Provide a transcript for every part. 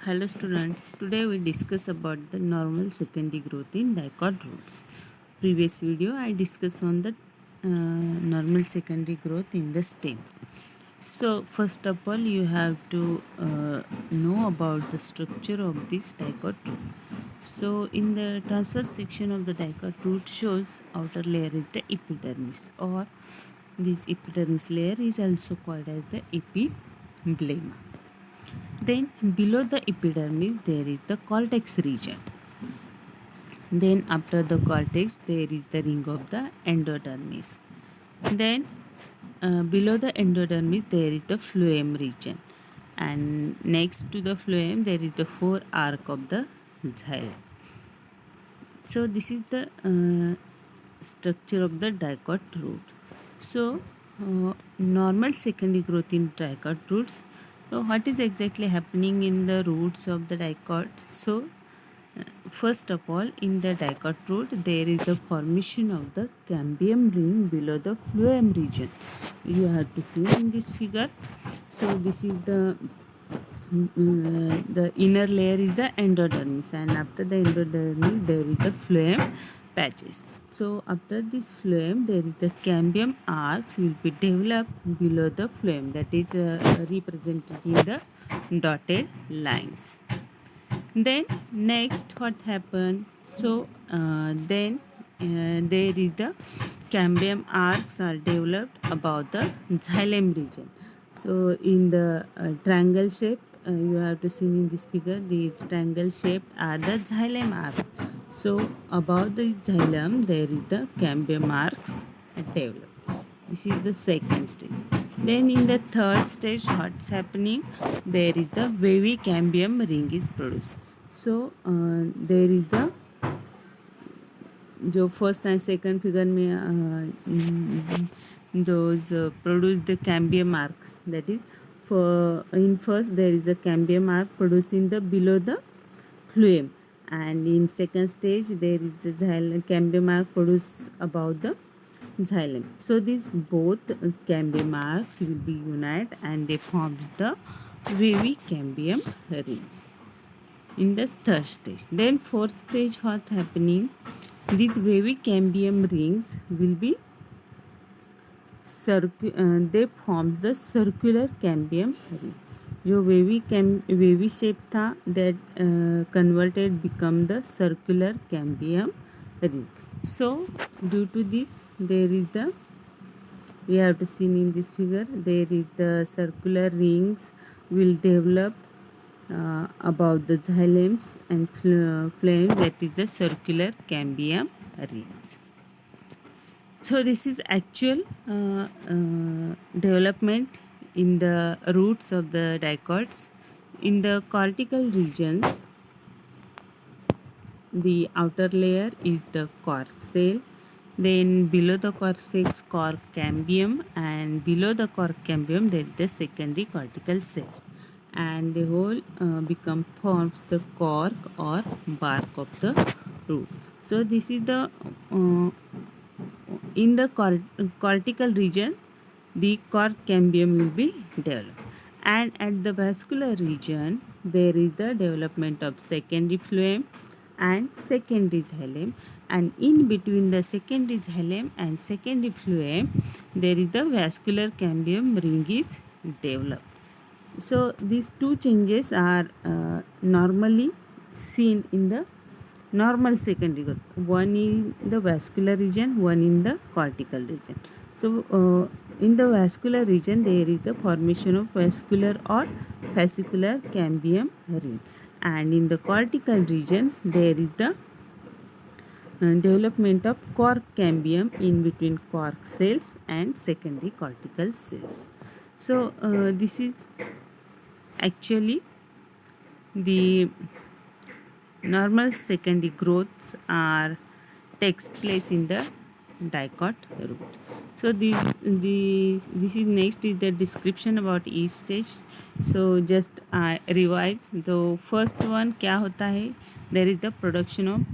Hello students, today we discuss about the normal secondary growth in dicot roots. Previous video I discussed on the normal secondary growth in the stem. So first of all you have to know about the structure of this dicot root. So in the transverse section of the dicot root shows outer layer is the epidermis, or this epidermis layer is also called as the epiblema. Then below the epidermis there is the cortex region. Then after the cortex there is the ring of the endodermis. Then below the endodermis there is the phloem region, and next to the phloem there is the fore arc of the xylem. So this is the structure of the dicot root. So normal secondary growth in dicot roots. So what is exactly happening in the roots of the dicot? So first of all, in the dicot root there is the formation of the cambium ring below the phloem region. You have to see in this figure. So this is the inner layer is the endodermis, and after the endodermis there is the phloem patches. So after this phloem there is the cambium arcs will be developed below the phloem, that is represented in the dotted lines. Then next what happened? So then there is the cambium arcs are developed above the xylem region. So in the triangle shape, you have to see in this figure, these triangle shaped are the xylem arcs. So above the xylem there is the cambium arcs developed. This is the second stage. Then in the third stage what's happening? There is the wavy cambium ring is produced. So there is the जो first and second figure में those produce the cambium arcs, that is for in first there is a cambium arc produced in the below the phloem, and in second stage there is the cambium arc produced above the xylem. So these both cambium arcs will be unite and they forms the wavy cambium rings in the third stage. Then fourth stage what happening? These wavy cambium rings will be they form the circular cambium ring. जो wavy shape था that converted become the circular cambium ring. So due to this there is the, we have to see in this figure, there is the circular rings will develop above the xylems and phloem, that is the circular cambium rings. So this is actual development in the roots of the dicots. In the cortical regions, the outer layer is the cork cell. Then below the cork cell is cork cambium, and below the cork cambium there is the secondary cortical cell, and the whole forms the cork or bark of the root. So this is the in the cortical region the cork cambium will be developed, and at the vascular region there is the development of secondary phloem and secondary xylem, and in between the secondary xylem and secondary phloem there is the vascular cambium ring is developed. So these two changes are normally seen in the normal secondary growth, one in the vascular region, one in the cortical region. So in the vascular region there is the formation of vascular or fascicular cambium ring, and in the cortical region there is the development of cork cambium in between cork cells and secondary cortical cells. So this is actually the normal secondary growths are takes place in the dicot root. So this is next is the description about each stage. So just I revise. The first one क्या होता है? There is the production of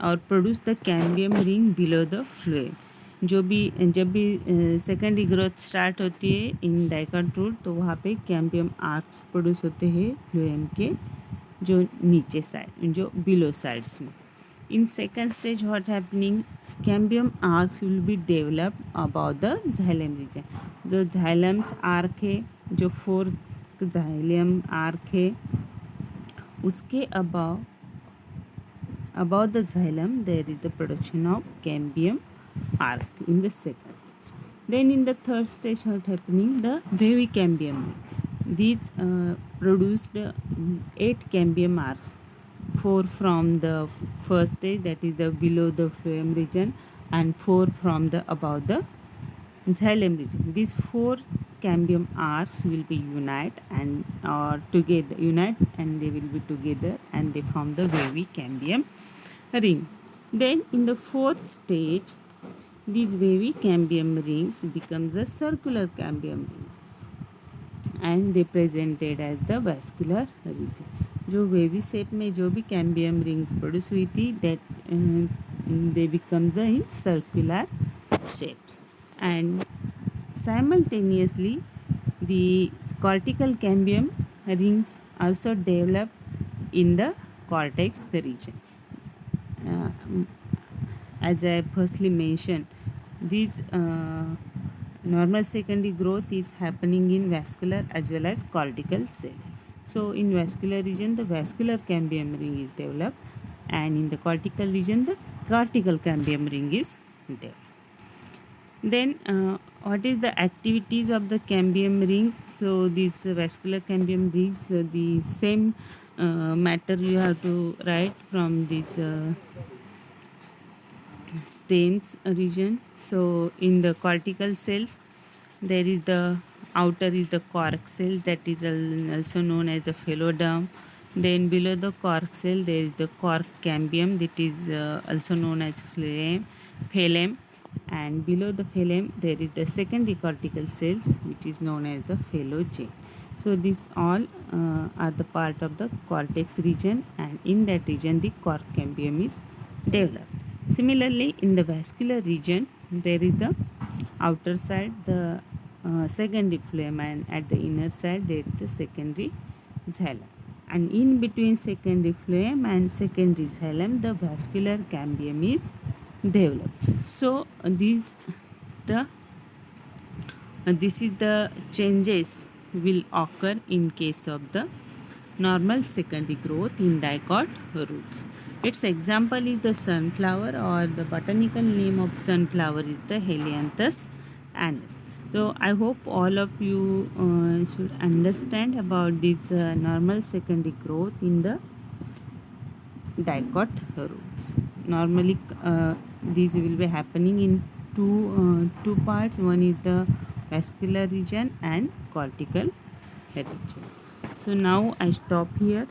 or produce the cambium ring below the phloem. जब भी secondary growth start होती है in dicot root, तो वहाँ पे कैम्बियम आर्क्स प्रोड्यूस होते हैं फ्लोएम के जो नीचे साइड जो बिलो साइड्स में. In second stage, what happening? Cambium arcs will be developed above the xylem region. जो xylem arc है, जो fourth xylem arc है, उसके above the xylem there is the production of cambium arc in the second stage. Then in the third stage, what happening? The wavy cambium. These produced 8 cambium arcs. 4 from the first stage, that is the below the phloem region, and 4 from the above the xylem region. These 4 cambium arcs will be unite and they will be together and they form the wavy cambium ring. Then in the fourth stage, these wavy cambium rings becomes the circular cambium rings and they presented as the vascular region. जो wavy shape में जो भी cambium rings produce हुई थी that they become the in circular shapes and simultaneously the cortical cambium rings also develop in the cortex region. As I firstly mentioned, these normal secondary growth is happening in vascular as well as cortical cells. So in vascular region, the vascular cambium ring is developed, and in the cortical region, the cortical cambium ring is developed. Then what is the activities of the cambium ring? So these vascular cambium rings, the same matter you have to write from these stems region. So in the cortical cells, there is the outer is the cork cell, that is also known as the pheloderm. Then below the cork cell there is the cork cambium, that is also known as phloem, and below the phloem there is the secondary cortical cells which is known as the phelogen. So these all are the part of the cortex region, and in that region the cork cambium is developed. Similarly, in the vascular region there is the outer side the secondary phloem, and at the inner side there is the secondary xylem, and in between secondary phloem and secondary xylem the vascular cambium is developed. So this is the changes will occur in case of the normal secondary growth in dicot roots. Its example is the sunflower, or the botanical name of sunflower is the Helianthus annuus. So I hope all of you should understand about this normal secondary growth in the dicot roots. Normally these will be happening in two parts. One is the vascular region and cortical region. So now I stop here.